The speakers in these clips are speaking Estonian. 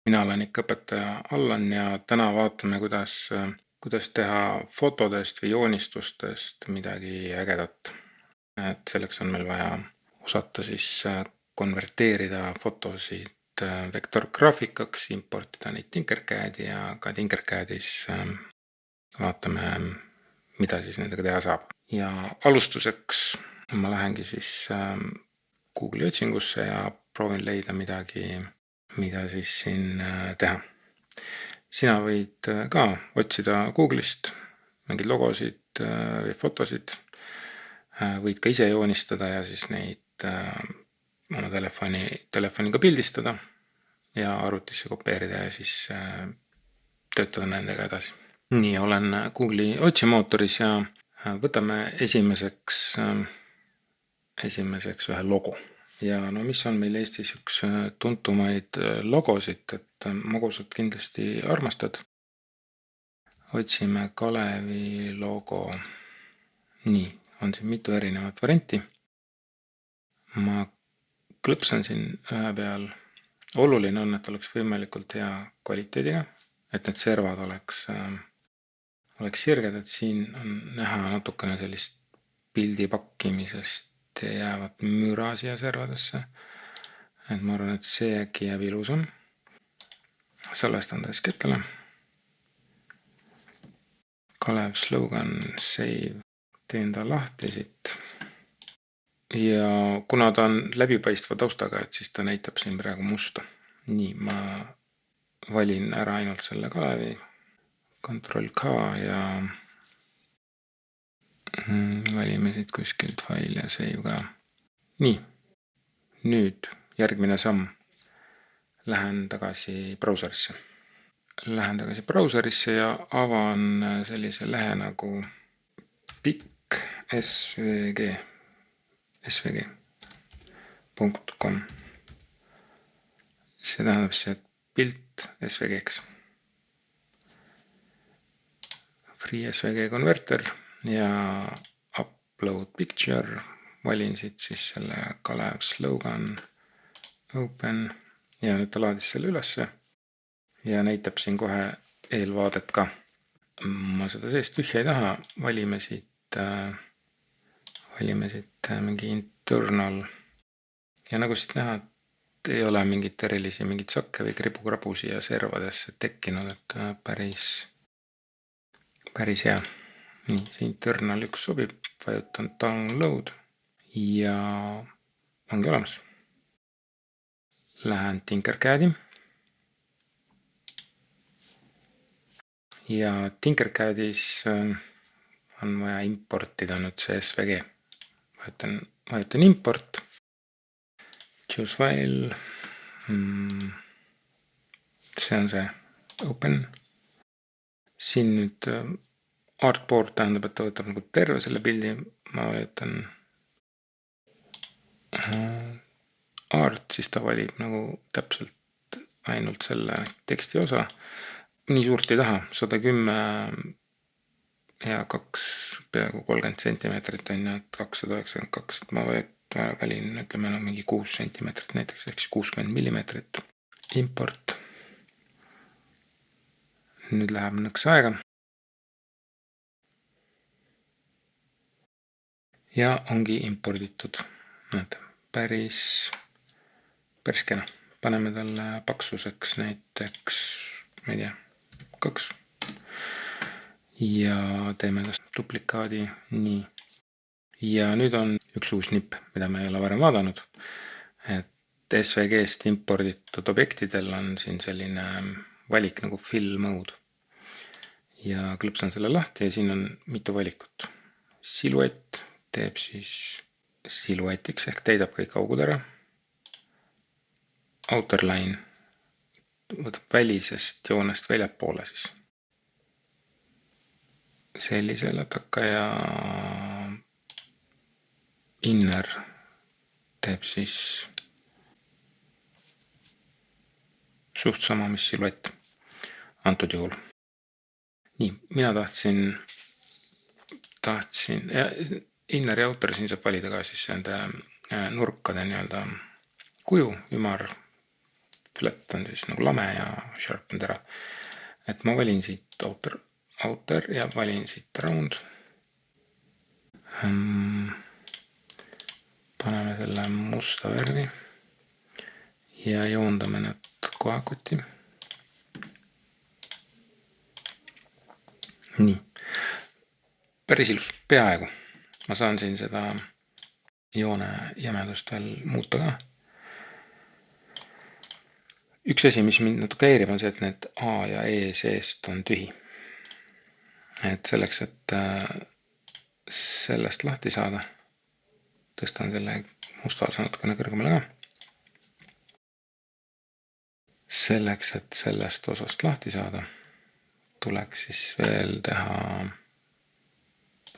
Mina olen ikka õpetaja Allan ja täna vaatame, kuidas teha fotodest või joonistustest midagi ägedat. Selleks on meil vaja osata konverteerida fotosid vektorgraafikaks, importida neid Tinkercadi ja ka Tinkercadis vaatame, mida nendega teha saab. Ja alustuseks ma lähengi Google'i otsingusse ja proovin leida midagi, mida siin teha. Sina võid ka otsida Google'ist mingeid logosid või fotosid. Võid ka ise joonistada ja neid oma telefoniga pildistada ja arvutisse kopeerida ja töötada nendega edasi. Nii, olen Google'i otsimootoris ja võtame esimeseks ühe logo. Ja mis on meil Eestis üks tuntumaid logosid, et magusat kindlasti armastad. Otsime Kalevi logo. Nii, on siin mitu erinevat varianti. Ma klõpsan siin ühe peal. Oluline on, et oleks võimalikult hea kvaliteediga, et need servad oleks sirged, et siin on näha natukene sellist pildi pakkimisest jäävad müra siia servadesse. Et ma arvan, et see äkki jääb ilusam. Salvestan ta kettele. Kalev slogan save. Teen ta lahti siit. Ja kuna ta on läbipaistva taustaga, et siis ta näitab siin praegu musta. Nii, ma valin ära ainult selle Kalevi. Ctrl K ja valime siit kuskilt fail ja save ka. Nii, nüüd järgmine samm. Lähen tagasi brauserisse ja avan sellise lehe nagu pikk svg.com. See tähendab see pilt SVG-ks. Free SVG konverter ja upload picture. Valin siit selle Kalev slogan open ja nüüd ta laadis selle ülesse ja näitab siin kohe eelvaadet ka. Ma seda seest tühja ei taha. Valime siit mingi internal ja nagu siit näha, et ei ole mingit erilisi, mingit sakke või kribu-krabu siia servadesse tekkinud, et päris hea. Nii, see internal 1 sobib, vajutan download ja ongi olemas. Lähen Tinkercadi ja Tinkercadis on vaja importida nüüd see SVG. Vajutan import, choose file, see on see open. Siin nüüd artboard tähendab, et ta võtab nagu terve selle pildi. Ma vajutan art, siis ta valib nagu täpselt ainult selle teksti osa. Nii suurt ei taha, 110 ja 2 peaaegu 30 centimeetrit on ja 292, et ma valin, ütleme mingi 6 centimeetrit näiteks, ehk 60 millimeetrit. Import. Nüüd läheb nõks aega. Ja ongi imporditud. Päris kena. Paneme talle paksuseks näiteks, ma ei tea, 2. Ja teeme tast duplikaadi. Nii. Ja nüüd on üks uus nipp, mida me ei ole varem vaadanud. Et SVG-st imporditud objektidel on siin selline valik nagu fill mode. Ja klõpsan selle lahti ja siin on mitu valikut. Siluett teeb siluetiks ehk täidab kõik augud ära. Outerline võtab välisest joonest väljapoole sellisele takka ja inner teeb suht sama, mis siluett antud juhul. Nii, mina tahtsin ja inner ja outer siin saab valida ka nende nurkade kuju, ümar, flat on siis nagu lame ja sharp on terav. Et ma valin siit outer ja valin siit round. Paneme selle musta värvi ja joondame need kohakuti. Nii. Päris ilus, peaaegu. Ma saan siin seda joone jämedust veel muuta ka. Üks asi, mis mind natuke häirib, on see, et need A ja E seest on tühi. Et selleks, et sellest lahti saada, tõstan selle musta osa natukene kõrgemale ka. Selleks, et sellest osast lahti saada, tuleks siis veel teha,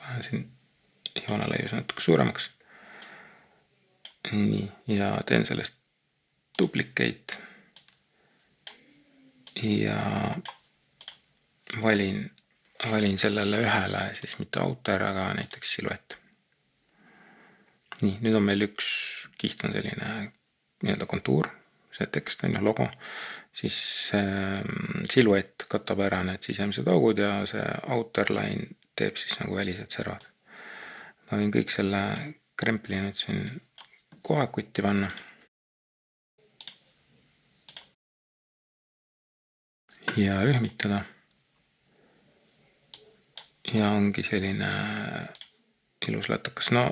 panen siin joonelaiuse natuke suuremaks. Nii, ja teen sellest duplicate ja valin sellele ühele siis mitte outer, aga näiteks siluett. Nii, nüüd on meil üks kiht on selline nii-öelda kontuur, see tekst on logo, siis siluett katab ära need sisemised augud ja see outer line teeb siis nagu välised servad. Ma võin kõik selle krempli nüüd siin kohakutti panna. Ja rühmitada. Ja ongi selline ilus lätakas. No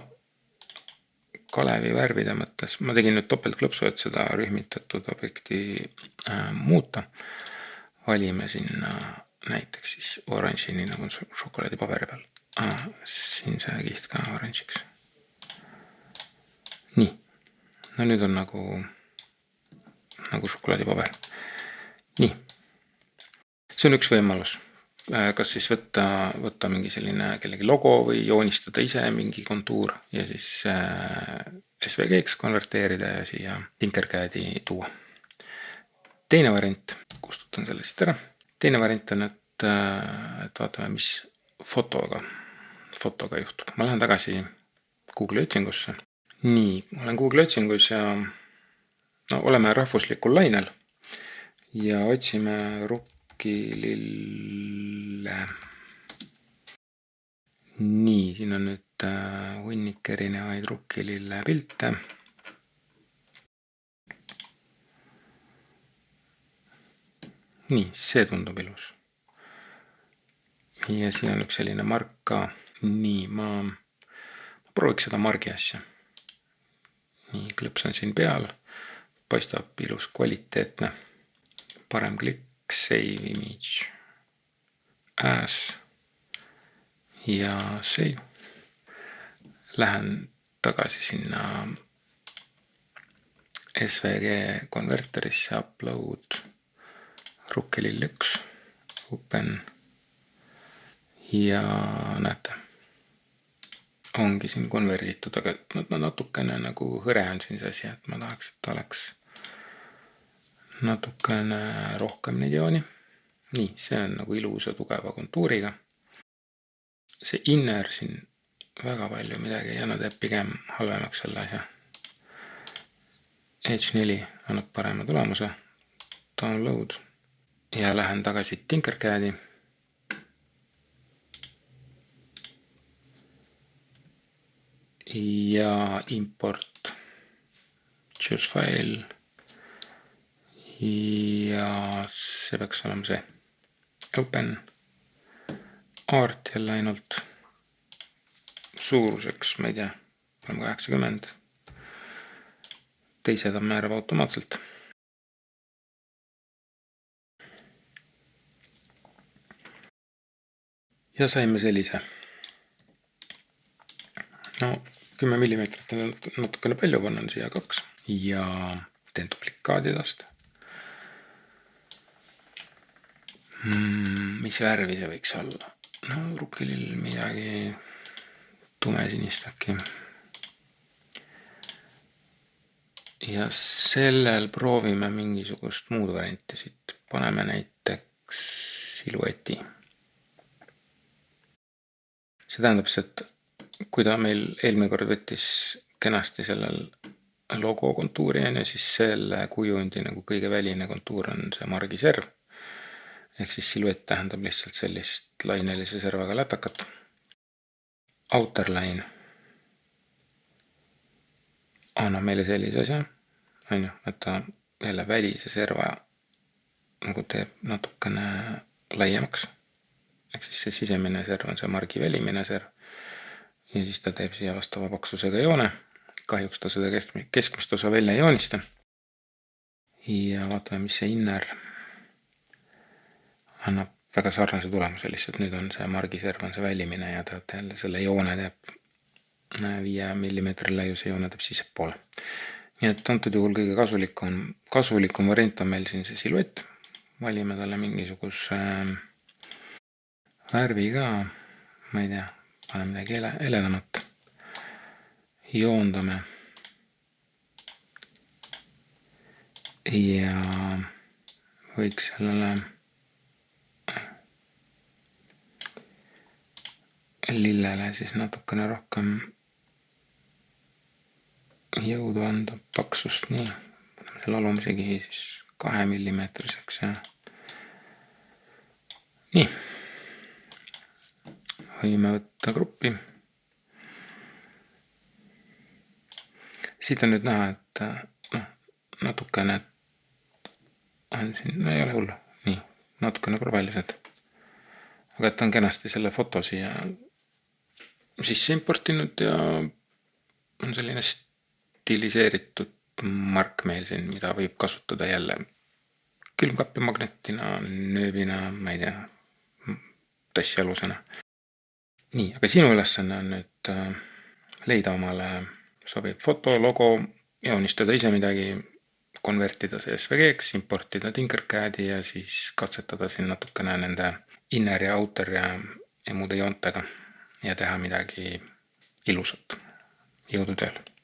Kalevi värvide mõttes. Ma tegin nüüd topeltklõpsu, et seda rühmitatud objekti muuta. Valime sinna näiteks siis oranži, nii nagu on šokolaadipaberi peal. Siin see kiht ka oranžiks. Nii. No nüüd on nagu šokolaadipaber. Nii. See on üks võimalus. Kas siis võtta mingi selline kellegi logo või joonistada ise mingi kontuur ja siis SVG-ks konverteerida ja siia Tinkercadi tuua. Teine variant, kustutan selle siit ära. Teine variant on, et vaatame, mis fotoga juhtub. Ma lähen tagasi Google otsingusse. Nii, olen Google otsingus ja oleme rahvuslikul lainel ja otsime rukkilille. Nii, siin on nüüd hunnik erinevaid rukkilille pilte. Nii, see tundub ilus. Ja siin on üks selline mark ka. Nii, ma prooviks seda margi asja. Nii, klõps on siin peal. Paistab ilus kvaliteetne. Parem klikk, save image as ja save. Lähen tagasi sinna SVG konverterisse, upload, rukkelill 1, open ja näete, ongi siin konverditud, aga natukene nagu hõre on siin see asi, et ma tahaks, et oleks natukene rohkem neid jooni. Nii, see on nagu ilusa tugeva kontuuriga. See inner siin väga palju midagi ei anna, teeb pigem halvemaks selle asja. H4 annab parema tulemuse. Download. Ja lähen tagasi Tinkercadi. Ja import. Choose file. Ja see peaks olema see. Open. Art jälle ainult suuruseks, ma ei tea, 80. Teised on määrab automaatselt. Ja saime sellise. No 10 mm on natukene palju, panen siia 2 ja teen duplikaadidest. Mis värvi see võiks olla? No rukkelill midagi tumesinist äkki. Ja sellel proovime mingisugust muud varianti siit. Paneme näiteks silueti. See tähendab, et kui ta meil eelmine kord võttis kenasti sellel logo kontuuri ja siis selle kujundi nagu kõige väline kontuur on see margiserv. Ehk siis siluett tähendab lihtsalt sellist lainelise servaga lätakat. Outerline annab meile sellise asja, et ta jälle välise serva nagu teeb natukene laiemaks. Ehk siis see sisemine serv on see margi välimine serv. Ja siis ta teeb siia vastava paksusega joone. Kahjuks ta seda keskmist osa välja ei joonista. Ja vaatame, mis see inner annab väga sarnase tulemuse, lihtsalt nüüd on see margiserv on see välimine ja ta jälle selle joone teeb 5 mm laiuse joone teeb sissepoole. Nii et antud juhul kõige kasulikum variant on meil siin see siluett. Valime talle mingisuguse värvi ka, ma ei tea, paneme midagi heledamat. Joondame. Ja võiks sellele lillele siis natukene rohkem jõudu anda, paksust, nii. Paneme selle alumise kihi siis 2 mm ja nii. Võime võtta gruppi. Siit on nüüd näha, et natukene on siin, ei ole hullu, nii, natukene korvalised. Aga et on kenasti selle foto siia sisse importinud ja on selline stiliseeritud mark meil siin, mida võib kasutada jälle külmkapi magnetina, nööbina, ma ei tea, tassialusena. Nii, aga sinu ülesanne on nüüd leida omale sobib foto, logo, joonistada ise midagi, konvertida see SVG-ks, importida Tinkercadi ja siis katsetada siin natukene nende inner ja outer ja muude joontega ja teha midagi ilusat. Jõudu tööle!